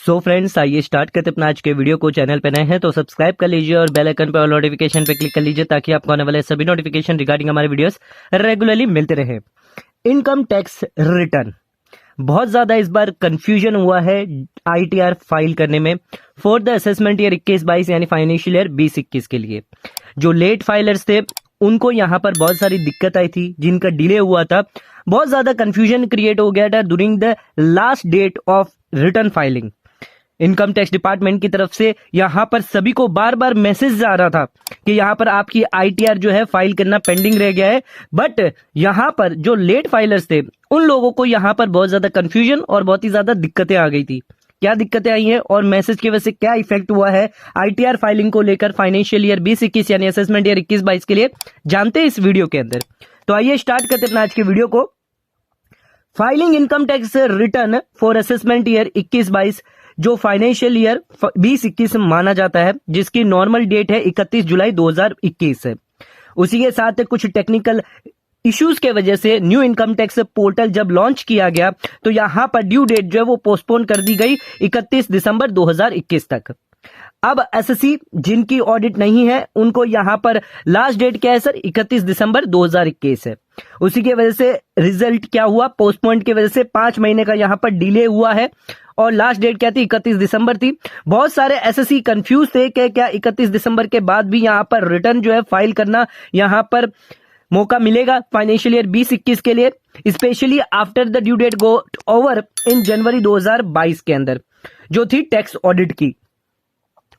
So friends, आइए start करते अपना आज के वीडियो को। चैनल पे नए हैं तो सब्सक्राइब कर लीजिए और बेल आइकन पे ऑल नोटिफिकेशन पे क्लिक कर लीजिए ताकि आपको आने वाले सभी नोटिफिकेशन रिगार्डिंग हमारे वीडियोस रेगुलरली मिलते रहे। इनकम टैक्स रिटर्न बहुत ज्यादा इस बार कंफ्यूजन हुआ है आईटीआर फाइल करने में फॉर द असेसमेंट ईयर 21-22 यानी फाइनेंशियल ईयर 20-21 के लिए। जो लेट फाइलर्स थे उनको यहाँ पर बहुत सारी दिक्कत आई थी, जिनका डिले हुआ था, बहुत ज्यादा कंफ्यूजन क्रिएट हो गया था during the last date of return filing. Income tax department की तरफ से यहां पर सभी को बार बार मैसेज आ रहा था कि यहां पर आपकी आईटीआर जो है फाइल करना पेंडिंग रह गया है। बट यहां पर जो लेट फाइलर्स थे उन लोगों को यहां पर बहुत ज्यादा कंफ्यूजन और बहुत ही ज्यादा दिक्कतें आ गई थी। क्या दिक्कतें आई हैं और मैसेज की वजह से क्या इफेक्ट हुआ है आईटीआर फाइलिंग को लेकर फाइनेंशियल ईयर 20-21 यानी असेसमेंट ईयर 21-22 के लिए, जानते हैं इस वीडियो के अंदर। तो आइए स्टार्ट करते हैं आज के वीडियो को। Filing income tax return for assessment year 21-22 जो फाइनेंशियल ईयर 20-21 माना जाता है, जिसकी नॉर्मल डेट है 31 जुलाई 2021 है। उसी के साथ कुछ टेक्निकल इश्यूज के वजह से न्यू इनकम टैक्स पोर्टल जब लॉन्च किया गया तो यहां पर ड्यू डेट जो है वो पोस्टपोन कर दी गई 31 दिसंबर 2021 तक। अब एसएससी जिनकी ऑडिट नहीं है उनको यहां पर लास्ट डेट क्या है सर, 31 दिसंबर 2021 है। उसी की वजह से रिजल्ट क्या हुआ, पोस्टपोन की वजह से 5 महीने का यहां पर डिले हुआ है और लास्ट डेट क्या थी, 31 दिसंबर थी। बहुत सारे एसएससी कंफ्यूज थे कि क्या 31 दिसंबर के बाद भी यहां पर रिटर्न जो है फाइल करना यहां पर मौका मिलेगा फाइनेंशियल ईयर 20-21 के लिए, specially after the due date got over in January 2022 के अंदर जो थी टैक्स ऑडिट की।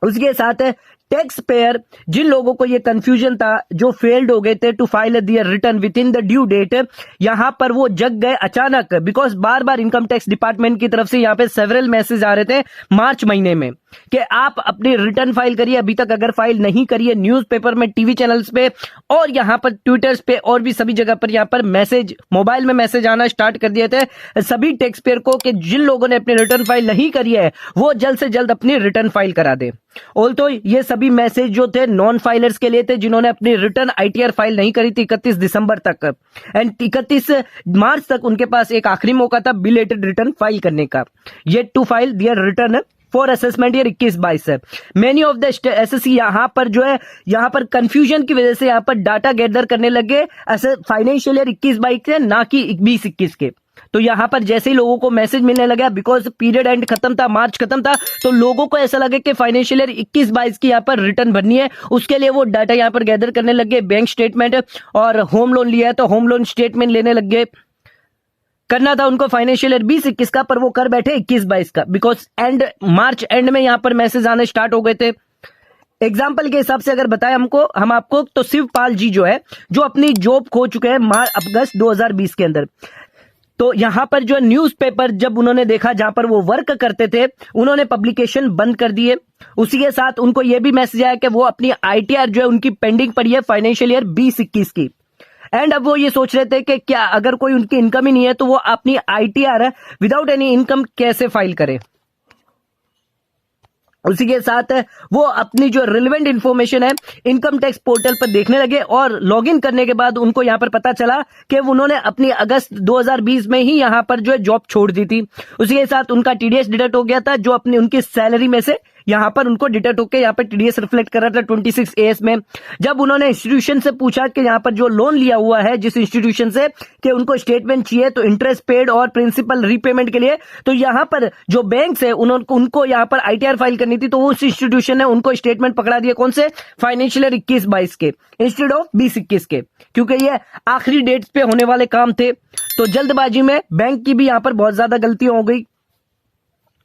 उसके साथ टैक्स पेयर जिन लोगों को ये कंफ्यूजन था, जो फेल्ड हो गए थे to file their return within the due date, यहां पर वो जग गए अचानक, बिकॉज बार बार इनकम टैक्स डिपार्टमेंट की तरफ से यहां पे सेवरल मैसेज आ रहे थे मार्च महीने में कि आप अपनी रिटर्न फाइल करिए। अभी तक अगर फाइल नहीं करिए, न्यूज़पेपर में, टीवी चैनल्स पे और यहां पर ट्विटर्स पे और भी सभी जगह पर यहां पर मैसेज, मोबाइल में मैसेज आना स्टार्ट कर दिए थे सभी टैक्स पेयर को कि जिन लोगों ने अपनी रिटर्न फाइल नहीं करी है वो जल्द से जल्द अपनी रिटर्न फाइल करा दे। ऑल्सो ये सभी मैसेज जो थे नॉन फाइलर्स के लिए थे जिन्होंने अपनी रिटर्न आईटीआर फाइल नहीं करी थी 31 दिसंबर तक, एंड 31 मार्च तक उनके पास एक आखिरी मौका था बिलेटेड रिटर्न फाइल करने का, yet to file their return for assessment year 21-22 है। मेनी ऑफ द एसएससी यहां पर जो है यहां पर कंफ्यूजन की वजह से यहां पर डाटा गैदर करने लगे फाइनेंशियल ईयर 21-22 के, ना कि 20-21 के। तो यहां पर जैसे ही लोगों को मैसेज मिलने लगा, बिकॉज पीरियड एंड खत्म था, मार्च खत्म था, तो लोगों को ऐसा लगे कि फाइनेंशियल ईयर 21-22 की यहां पर रिटर्न भरनी है, उसके लिए वो डाटा यहां पर गैदर करने लगे। बैंक स्टेटमेंट और होम लोन लिया है तो होम लोन स्टेटमेंट लेने लग गए। करना था उनको फाइनेंशियल ईयर 20-21 का, पर वो कर बैठे 21-22 का, बिकॉज एंड मार्च एंड में यहां पर मैसेज आने स्टार्ट हो गए थे। एग्जाम्पल के हिसाब से अगर बताएं हम आपको तो शिवपाल जी जो है जो अपनी जॉब खो चुके हैं अगस्त 2020 के अंदर, तो यहां पर जो न्यूज़पेपर जब उन्होंने देखा जहां पर वो वर्क करते थे उन्होंने पब्लिकेशन बंद कर दिए। उसी के साथ उनको यह भी मैसेज आया कि वो अपनी आईटीआर जो है उनकी पेंडिंग पड़ी है फाइनेंशियल ईयर 20-21 की, एंड अब वो ये सोच रहे थे कि क्या अगर कोई उनकी इनकम ही नहीं है तो वो अपनी आईटीआर विदाउट एनी इनकम कैसे फाइल करे। उसी के साथ वो अपनी जो रिलेवेंट इंफॉर्मेशन है इनकम टैक्स पोर्टल पर देखने लगे और लॉगिन करने के बाद उनको यहां पर पता चला कि उन्होंने अपनी अगस्त 2020 में ही यहां पर जो है जॉब छोड़ दी थी। उसी के साथ उनका टीडीएस डिडक्ट हो गया था जो अपनी उनकी सैलरी में से यहां पर उनको डिडक्ट होकर यहां पर टीडीएस रिफ्लेक्ट कर रहा था 26 एएस में। जब उन्होंने इंस्टीट्यूशन से पूछा कि यहां पर जो लोन लिया हुआ है जिस इंस्टीट्यूशन से कि उनको स्टेटमेंट चाहिए तो इंटरेस्ट पेड और प्रिंसिपल रीपेमेंट के लिए, तो यहां पर जो बैंक है उनको यहां पर आईटीआर फाइल करनी थी, तो उस इंस्टीट्यूशन ने उनको स्टेटमेंट पकड़ा दिया कौन से, फाइनेंशियल ईयर 21-22 के इंस्टेड ऑफ 20-21 के, क्योंकि ये आखिरी डेट्स पे होने वाले काम थे। तो जल्दबाजी में बैंक की भी यहां पर बहुत ज्यादा गलतियां हो गई।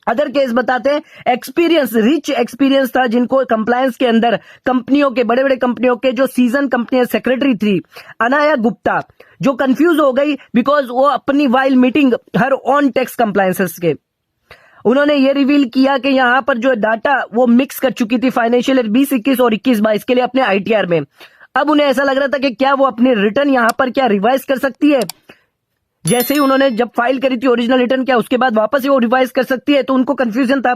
अदर केस बताते हैं, एक्सपीरियंस, रिच एक्सपीरियंस था जिनको कंप्लायंस के अंदर कंपनियों के, बड़े बड़े कंपनियों के जो सीजन कंपनी सेक्रेटरी थी अनाया गुप्ता, जो कंफ्यूज हो गई बिकॉज वो अपनी while meeting her on tax compliances के उन्होंने ये रिवील किया कि यहां पर जो डाटा वो मिक्स कर चुकी थी फाइनेंशियल ईयर 20-21 और 21-22 के लिए अपने आईटीआर में। अब उन्हें ऐसा लग रहा था कि क्या वो अपनी रिटर्न यहां पर क्या रिवाइज कर सकती है, जैसे ही उन्होंने जब फाइल करी थी ओरिजिनल रिटर्न क्या उसके बाद वापस ही वो रिवाइज कर सकती है, तो उनको कंफ्यूजन था।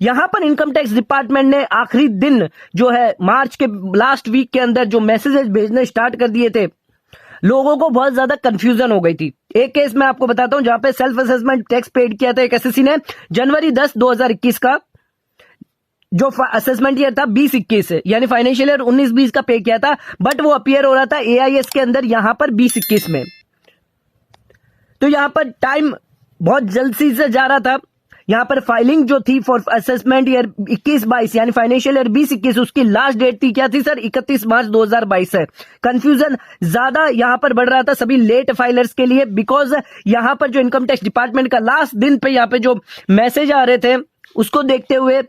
यहां पर इनकम टैक्स डिपार्टमेंट ने आखिरी दिन जो है मार्च के लास्ट वीक के अंदर जो मैसेजेस भेजने स्टार्ट कर दिए थे लोगों को बहुत ज्यादा कंफ्यूजन हो गई थी। एक केस मैं आपको बताता हूं जहां पे सेल्फ असेसमेंट टैक्स पेड किया था एक एसएससी ने जनवरी 10, 2021 का, जो असेसमेंट ईयर था 20-21 यानी फाइनेंशियल ईयर 19-20 का पे किया था, बट वो अपीयर हो रहा था एआईएस के अंदर यहां पर 20-21 में। तो यहां पर टाइम बहुत जल्दी से जा रहा था। यहां पर फाइलिंग जो थी फॉर असेसमेंट ईयर 21-22 यानी फाइनेंशियल ईयर 20-21 उसकी लास्ट डेट थी क्या थी सर, 31 मार्च 2022 है। कंफ्यूजन ज्यादा यहां पर बढ़ रहा था सभी लेट फाइलर्स के लिए, बिकॉज यहां पर जो इनकम टैक्स डिपार्टमेंट का लास्ट दिन पे यहां पे जो मैसेज आ रहे थे उसको देखते हुए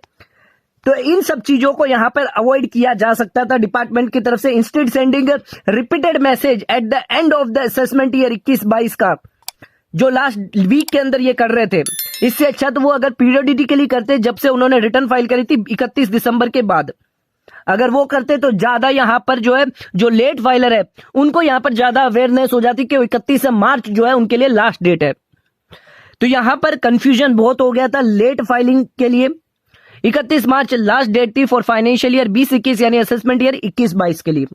तो इन सब चीजों को यहां पर अवॉइड किया जा सकता था डिपार्टमेंट की तरफ से। Instead sending repeated message at the end of the assessment year 21-22 का, जो लास्ट वीक के अंदर ये कर रहे थे, इससे अच्छा तो वो अगर पीरियडिकली करते जब से उन्होंने रिटर्न फाइल करी थी 31 दिसंबर के बाद, अगर वो करते तो ज्यादा यहां पर जो है जो लेट फाइलर है उनको यहां पर ज्यादा अवेयरनेस हो जाती कि 31 मार्च जो है उनके लिए लास्ट डेट है। तो यहां पर कंफ्यूजन बहुत हो गया था लेट फाइलिंग के लिए। 31 मार्च लास्ट डेट थी फॉर फाइनेंशियल ईयर 20-21 यानी असेसमेंट ईयर 21-22 के लिए।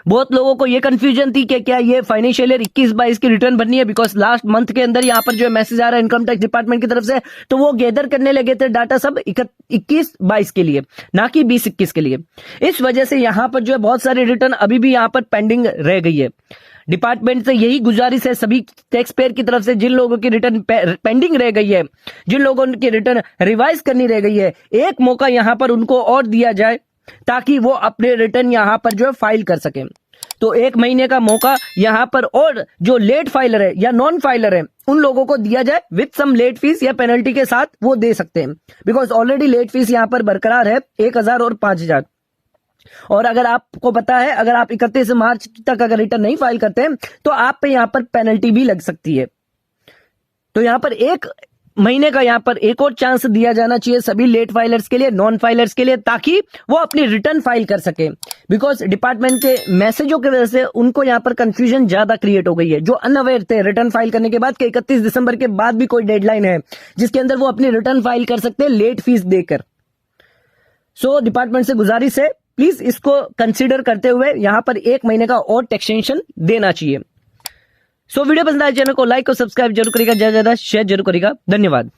बहुत लोगों को ये कंफ्यूजन थी कि क्या ये फाइनेंशियल ईयर 21-22 की रिटर्न भरनी है, बिकॉज लास्ट मंथ के अंदर यहाँ पर जो मैसेज आ रहा है इनकम टैक्स डिपार्टमेंट की तरफ से, तो वो गैदर करने लगे थे डाटा सब 21-22 के लिए, ना कि 20-21 के लिए। इस वजह से यहाँ पर जो है बहुत सारी रिटर्न अभी भी यहाँ पर पेंडिंग रह गई है। डिपार्टमेंट से यही गुजारिश है सभी टैक्स पेयर की तरफ से, जिन लोगों की रिटर्न पेंडिंग रह गई है, जिन लोगों की रिटर्न रिवाइज करनी रह गई है, एक मौका यहां पर उनको और दिया जाए ताकि वो अपने रिटर्न यहां पर जो है फाइल कर सकें। तो 1 महीने का मौका यहां पर और जो लेट फाइलर है या नॉन फाइलर है उन लोगों को दिया जाए विथ सम लेट फीस या पेनल्टी के साथ वो दे सकते हैं, बिकॉज ऑलरेडी लेट फीस यहां पर बरकरार है 1000 और 5000। और अगर आपको पता है अगर आप 31 मार्च तक अगर रिटर्न नहीं फाइल करते हैं तो आप पे यहां पर पेनल्टी भी लग सकती है। तो यहां पर 1 महीने का यहां पर एक और चांस दिया जाना चाहिए सभी लेट फाइलर्स के लिए, नॉन फाइलर्स के लिए, ताकि वो अपनी रिटर्न फाइल कर सके। बिकॉज डिपार्टमेंट के मैसेजों की वजह से उनको यहां पर कंफ्यूजन ज्यादा क्रिएट हो गई है। जो अनअवेयर थे रिटर्न फाइल करने के बाद कि 31 दिसंबर के बाद भी कोई डेडलाइन है जिसके अंदर वो अपनी रिटर्न फाइल कर सकते हैं लेट फीस देकर। सो डिपार्टमेंट से गुजारिश है प्लीज इसको कंसीडर करते हुए यहां पर 1 महीने का और एक्सटेंशन देना चाहिए। सो वीडियो पसंद आए चैनल को लाइक और सब्सक्राइब जरूर करेगा, ज्यादा शेयर जरूर करेगा। धन्यवाद।